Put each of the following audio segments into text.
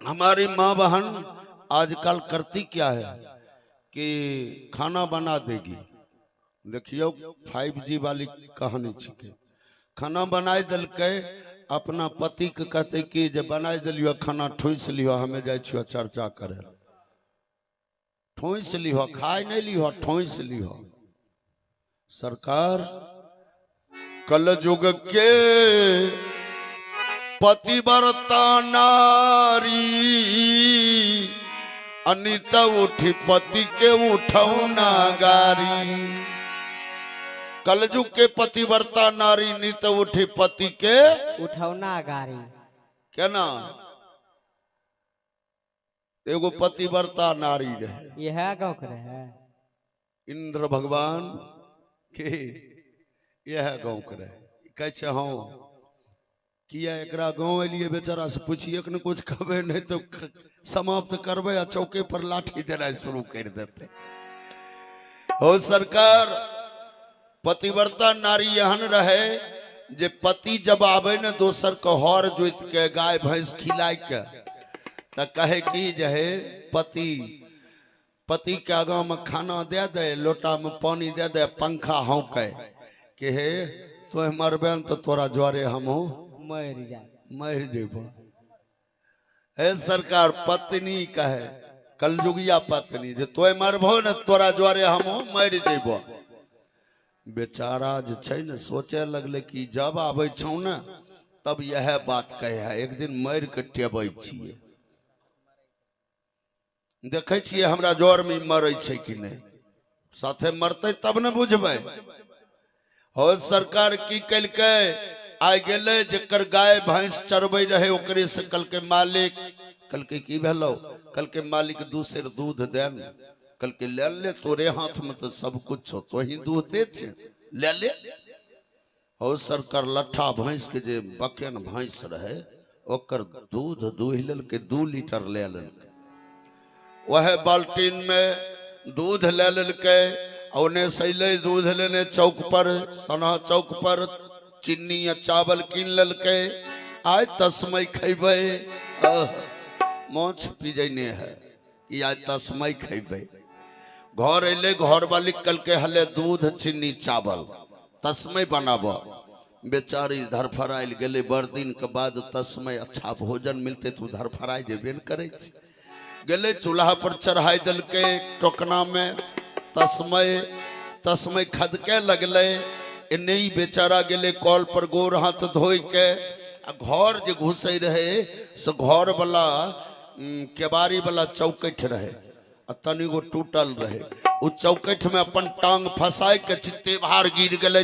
हमारी माँ बहन आजकल करती क्या है कि खाना बना देगी। देखियो 5G वाली कहानी छिके। खाना बनाए दल के अपना पति के कहते कि जे बनाए दिलियो खाना ठूस लियो, हमें जाए छियो चर्चा करे। ठूस लियो, खाए नहीं लियो, ठूस लियो। सरकार कल युग के पतिव्रता नारी अनित उठी पति के उठौना गारी। कलयुग के पतिव्रता नारी नित उठी पति के उठौना गारी। क्या ना एगो पतिव्रता नारी रहे, यह गाँव के रहे इंद्र भगवान के यह गाँव के रहे। कैसे हाँ किया एकरा गाँव एलिए बेचारा से पूछिए कि कुछ कहबे नहीं तो समाप्त करबे आ चौके पर लाठी देना शुरू कर देते हो। सरकार पतिव्रता नारी यहन रहे जे पति जब आवे न दोसर को हर जोत के गाय भैंस खिलाय के त कहे कि जे पति के आगा में खाना दे दे, लोटा में पानी दे दे, पंखा हौके कि हे तो मरबे तो तोरा ज्वारे हम मर जेबो। हे सरकार पत्नी कहे कलयुगिया पत्नी जे तोय मरबो न तोरा ज्वारे हम मर जेबो। बेचारा जे छै न सोचे लगले कि जब आबै छौ न तब यह बात कहे है एक दिन मर के टेबै छिए। देखे छिए हमरा जोर में मरै छै कि नहीं, साथे मरते तब न बुझबै। हो सरकार की कलके आ गेले जकर गाय भैंस चरबै रहे ओकरे से कल के मालिक कल के की भेलो, कल के मालिक दूसर दूध दे न, कल के ले ले तोरे हाथ में तो सब कुछ हो, तो ही दूध दे छे ले ले। हो सरकार लट्ठा भैंस के जे बकेन भैंस रहे ओकर दूध दूह लेल के 2 लीटर ले लेल के, वह बाल्टीन में दूध ले लेल के, उन्हें सैले दूध लेने चौक पर सना चौक पर चीनी या चावल कीन लेल के। आज तस्मै खेबे मोछ पीजने है कि आज तस्मै खेबे। घर अले घर वाली कल के हले दूध चीनी चावल तस्मै बनाब। बेचारी धरफराइल गेले, बड़ दिन के बाद तस्मै अच्छा भोजन मिलते तो धरफराई जेबे न करे गेले। चूल्हा पर चढ़ाई दल के टोकना में तस्मै खदके लगले। नहीं बेचारा गेले कॉल पर गोर हाथ धोई के घर जे घुसे रहे से घर वाला केबारी वाला चौकठ रहे तनी गो टूटल रहे। उ चौकठ में अपन टांग फंसाई के चित्ते बाहर गिर गए।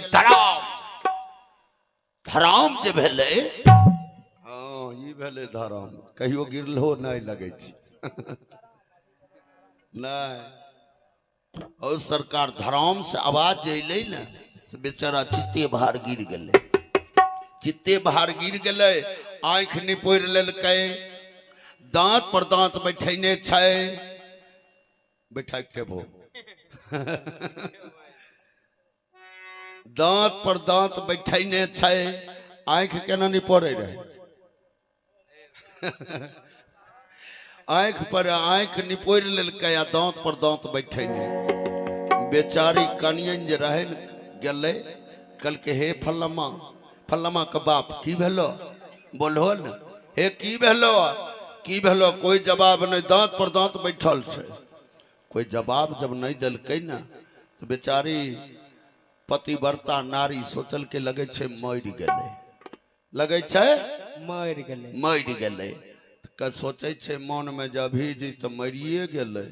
धराम जे भेले हाँ ये भेले धराम, कहियो गिरलो नहीं लगे नहीं। और सरकार धराम से आवाज अले न बेचारा चित्ते बाहर गिर गए। चित्ते बाहर गिर गए, आंख निपोर लेलकै, दांत पर दांत बैठने छै बैठा केबो दांत पर दांत बैठने छै, आंख केना निपोरे रहे आंख पर आंख निपोर लेलकै आ दांत पर दांत बैठने। बेचारी कनियन जे रहे गले कल के हे फल्लमा फल्लमा के बाप की भेलो बोलो न, हे की भेलो कोई जवाब नहीं, दांत पर दांत बैठल छे। कोई जवाब जब नहीं दिलकै न तो बेचारी पतिव्रता नारी सोचल के लगे छे मर गेले, लगे छे मर गेले। सोचे छे मन में जब अभी जी तो मरिए गेले,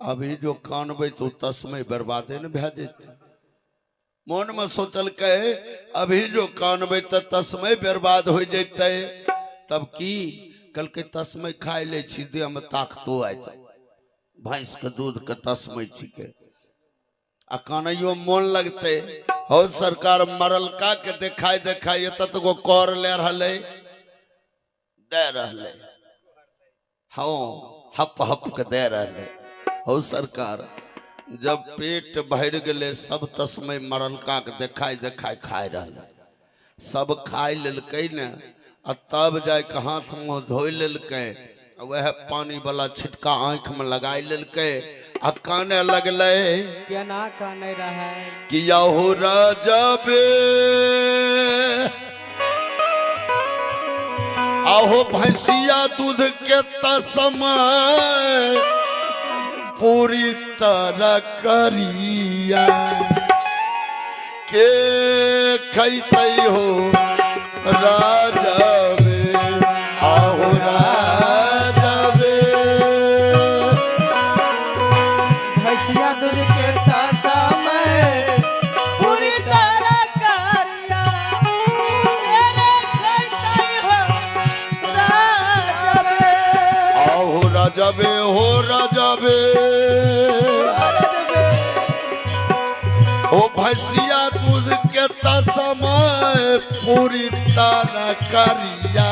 अभी जो कानबे तो तस्मै बर्बादे न भे जेते। मन में सोचल के अभी जो कानबे तो तस्मै बर्बाद हो जैते। तब की कल के तस्मै खाए ले छी देह में ताकतो आत, भैंस के दूध के तस्मै छिके आ कानैयो मन लगते। हो सरकार मरलका के देखाई देखाई तत गो कर ले रहले दे रहले, हाँ हप हप के दे रहले। हो सरकार जब पेट भर गए सब तस्मै मरलका के देखाई देखाई खाए रहले, सब खाए लेलकै न आ तब जाके हाथ मुँह धोइ लेलकै। वह पानी वाला छिटका आंख में लगाई लेलके आ काने लगले केना काने रहे कि याहो राजबे आहो भैंसिया दूध के समय पूरी तरह करिया के खैते हो राजबे आहो राजबे भैंसिया दूध के समय पूरी तरह करिया तेरे खैते हो राजबे आहो राजबे हो राजबे ओ भैंसिया दूध के समय पूरी तरह करिया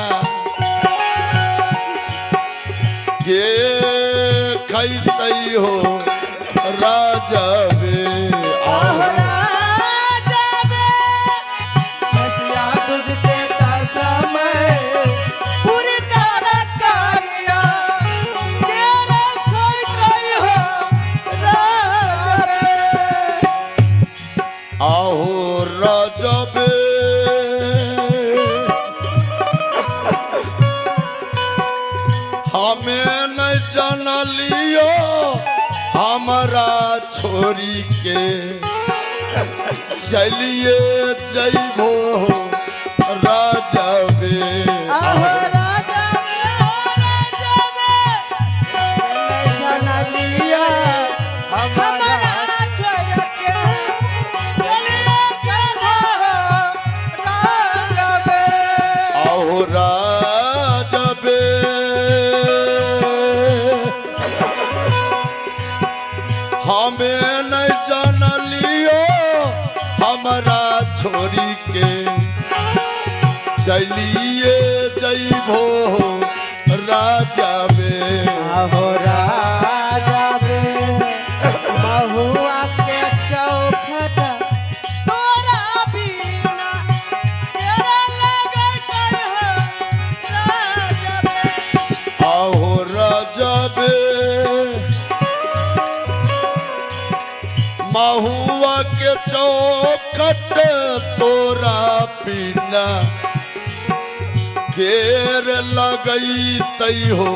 के खैते हो राजबे आहो राजबे भैंसिया दूध के समय पूरी तरह करिया तेरे खैते हो राजबे आहो राजबे हमें नहीं जानलियो हमारा छोरी के चलिए जइबो राजबे आहो राजबे नहीं जानलिया हमारा छोड़ के चलिए जइबो राजबे आहो राजबे हमें नहीं जानलियो हमारा छोरी के चलिए जइबो राजबे आहो राजबे महुआ के चौखट तोरा बिना तेरा लगे कहो राजबे आहो राजबे महुआ के चौखट तोरा बिना घेर लगई तई हो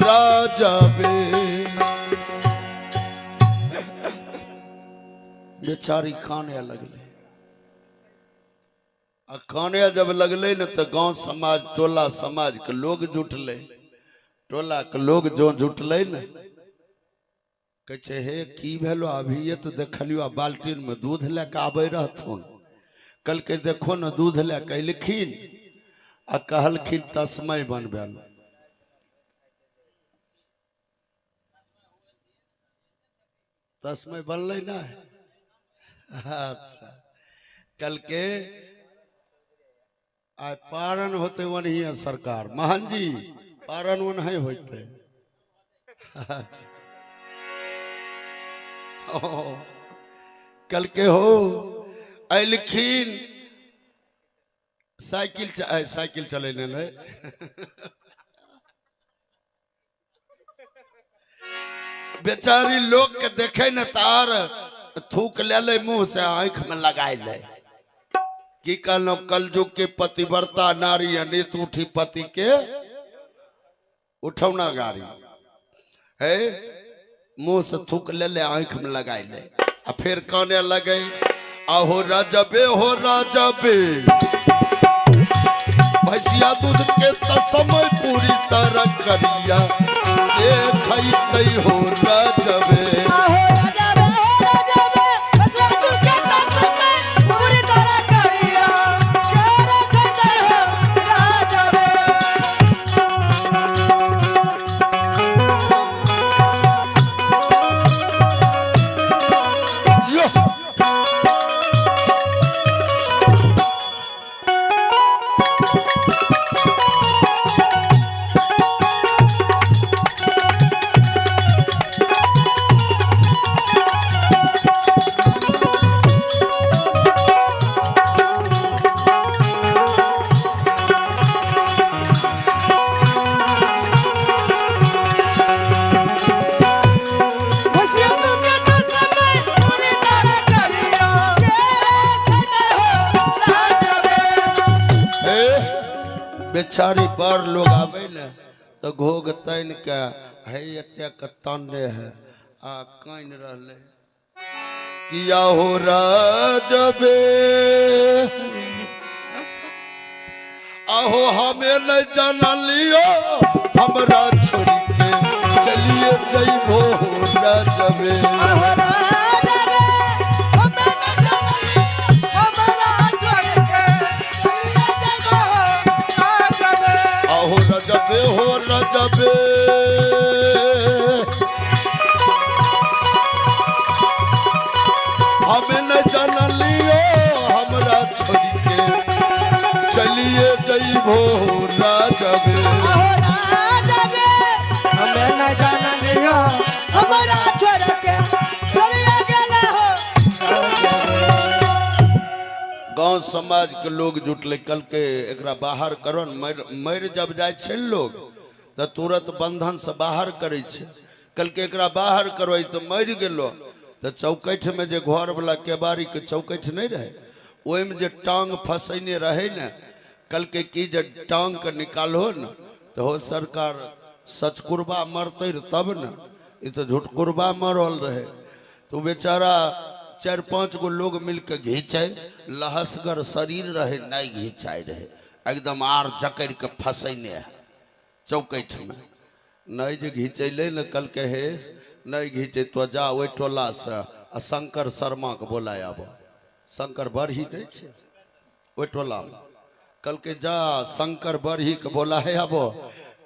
राजबे बेचारी खाने लगले आ खाने जब लगले न तो गांव समाज टोला समाज के लोग जुटले टोला के लोग जो जुटले न कहे हे की भेलो अभी ये तो देखलियो बाल्टीन में दूध लेके आबे रहथुन कल के देखो न दूध लेके अयलखिन आ कहलखिन तस्मै बनबेल तस्मै बनले ना अच्छा कल के आय पारण होते वही सरकार महान जी पारण वो नहीं होते अच्छा कल के हो अयलखिन साइकिल चले ले बेचारी लोग के देखे न तार थूक ले मुंह से आंख में लगाए ले की कहलो कलयुग के पतिव्रता नारी अनित उठी पति के उठौना गाड़ी है मुंह से थूक ले आंख में लगाए ले आ फिर कहने लगे आहो राजबे हो राजबे भैंसिया दूध के समय पूरी तरह करिया ये खैते हो राजबे आहो राजबे भैंसिया दूध के समय पूरी तरह करिया तेरे खैते हो राजबे यो बेचारी बड़ लोग आवे न तो घोग तन के है एते तने है आ कान रहले किया हो राजबे आहो हमें न जाना लियो हमरा छोड़ी के चलिए जइबो राजबे आहो राजबे हमें न जाना हमरा छोड़ के चलिए जइबो राजबे आहो राजबे हो राजबे हमें न जाना लियो हमरा छोड़ी के चलिए जइबो राजबे आहो राजबे हमें न जाना लियो हमरा छोड़ के चलिए गेले हो गांव समाज के लोग जुटले कल के एकरा बाहर करो मर जब जाय छै लोग तो तुरंत बंधन से बाहर करे छै कल के एकरा बाहर करो तो मर गेलो तो चौकठ में जे घर वाला केबाड़ी के चौकठ नहीं रहे ओहि में जे टांग फसैने रहे न कल के की जे टांग के निकालो न तो हो सरकार सचकुरबा मरते तब न ये तो झूठकुरबा मरल रहे तो बेचारा 4-5 गो लोग मिलके घींचे लहसगर शरीर रहे नहीं घींचाई रहे एकदम आर जकड़ के फसैने है चौकठ में नहीं जे घींचले न कल के हे नहीं घींचे तो जा ओहि टोला से शंकर शर्मा के बोलाय आब शंकर बरही नहीं छे ओहि टोला में कल के जा शंकर बरही के बोलाय आब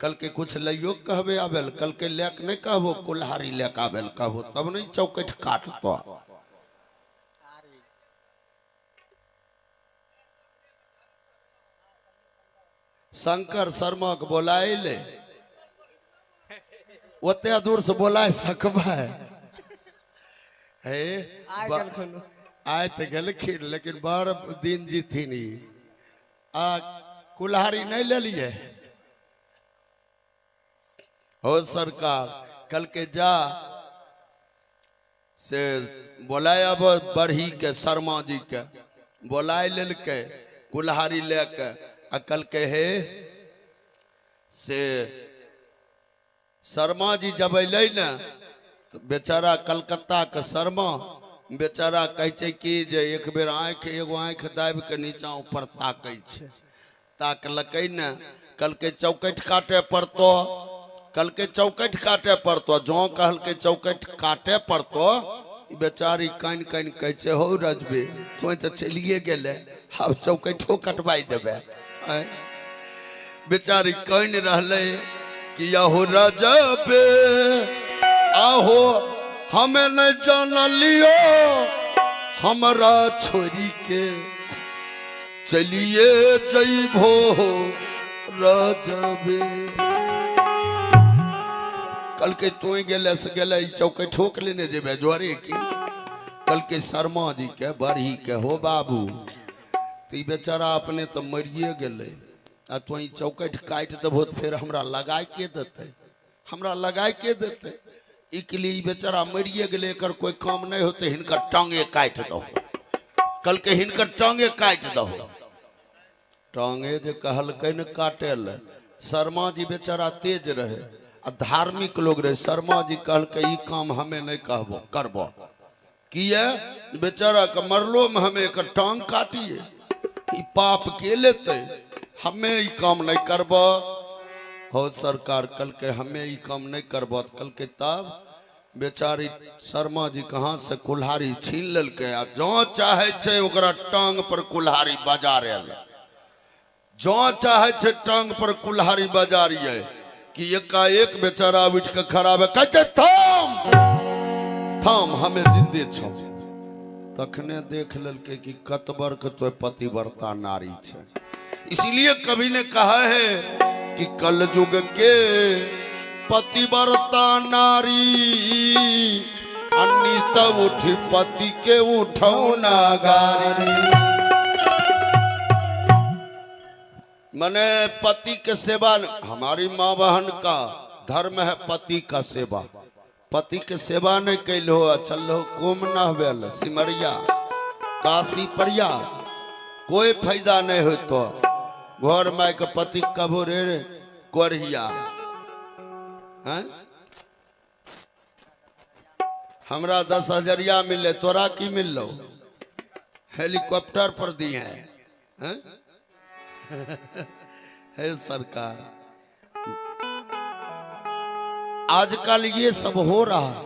कल के कुछ लियो कहबे आबेल कल के लेक नहीं कहबो कुल्हारी लेक आबेल कहबो तब नहीं चौकठ काटतो शंकर शर्मा के बोलाय ले ओते दूर से बोलाय सकबा है आए तो गलखिन लेकिन 12 दिन जीती नहीं आ कुल्हारी नहीं ले लिए हो सरकार कल के जा से बोलाया बरही के शर्मा जी के बोलाय लेके कुल्हारी लेके आ कल के हे से शर्मा जी जब अल न तो बेचारा कलकत्ता के शर्मा बेचारा कहे कि जे एक बेर आँख एगो आँख दाबि के नीचा ऊपर ताकै छै ताकलकै न कल के चौकठ काटे पड़तो कल के चौकठ काटे पड़तो जो कहल के चौकठ काटे पड़तो बेचारी कान कान कहे हो रजबे तो चलिए गेले अब चौकठो कटवाई देवे बेचारी कान रहले कि आहो राजबे आहो हमें न जान लियो हमरा छोड़ी के चलिए जइबो राजबे कल के तू गेले से गेले चौके ठोक लेने जेबे द्वारे की कल के शर्मा जी के बरही के हो बाबू तो बेचारा अपने तो मरिए गेले आ तो चौकठ काट देबो तो फिर हमरा लगाय के देते हमरा लगाय के देते इसलिए बेचारा मरिए गेले एकर कोई काम नहीं होते हिनकर टांगे काट दो कल के हिनकर टांगे काट दो टांगे जे कहलकै न काटे ले शर्मा जी बेचारा तेज रहे आ धार्मिक लोग रहे शर्मा जी कहलकै ई काम हमें नहीं कहबो करबो किए बेचारा के मरलो में हमें एकर टांग काटिए ई पाप के लेते हमें ई काम नहीं करबो हो सरकार कल के हमें ई काम नहीं करबो कल के तब बेचारी शर्मा जी कहाँ से कुल्हारी छीन ललके आ जो चाहे छे ओकरा टांग पर कुल्हारी बजा रहे जो चाहे छे टांग पर कुल्हारी बजा रही है कि एकाएक बेचारा उठ के खड़ा है कहते थाम थाम हमें जिंदे छो तखने देख ललके कि कतबर के तो पतिव्रता नारी छे इसीलिए कवि ने कहा है कि कल युग के पतिव्रता नारी अन्नित उठ पति के उठौना गारी मने पति के सेवा हमारी माँ बहन का धर्म है पति का सेवा पति के सेवा नहीं कैलो चलो कुम नहबेल सिमरिया काशी परिया कोई फायदा नहीं हो तो घर माय के पति कबो रे कोरिया हैं? हमरा 10,000 मिले, तोरा की मिल लो? हेलीकॉप्टर पर दिए हैं? है सरकार। आजकल ये सब हो रहा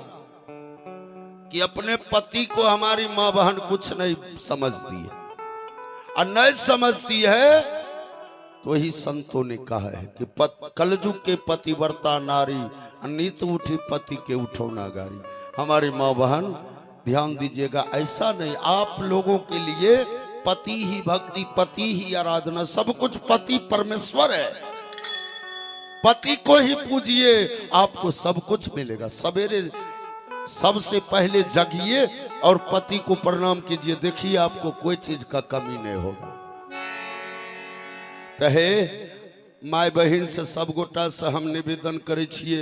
कि अपने पति को हमारी माँ बहन कुछ नहीं समझती है, और नहीं समझती है तो ही संतों ने कहा है कि कलयुग के पतिव्रता नारी, नीत उठी पति के उठो ना गारी। हमारी माँ बहन ध्यान दीजिएगा, ऐसा नहीं आप लोगों के लिए पति ही भक्ति, पति ही आराधना, सब कुछ पति परमेश्वर है। पति को ही पूजिए, आपको सब कुछ मिलेगा। सवेरे सबसे पहले जगिए और पति को प्रणाम कीजिए, देखिए आपको कोई चीज का कमी नहीं होगा। तहे माय बहन से सब गोटा से हम निवेदन करे छिए।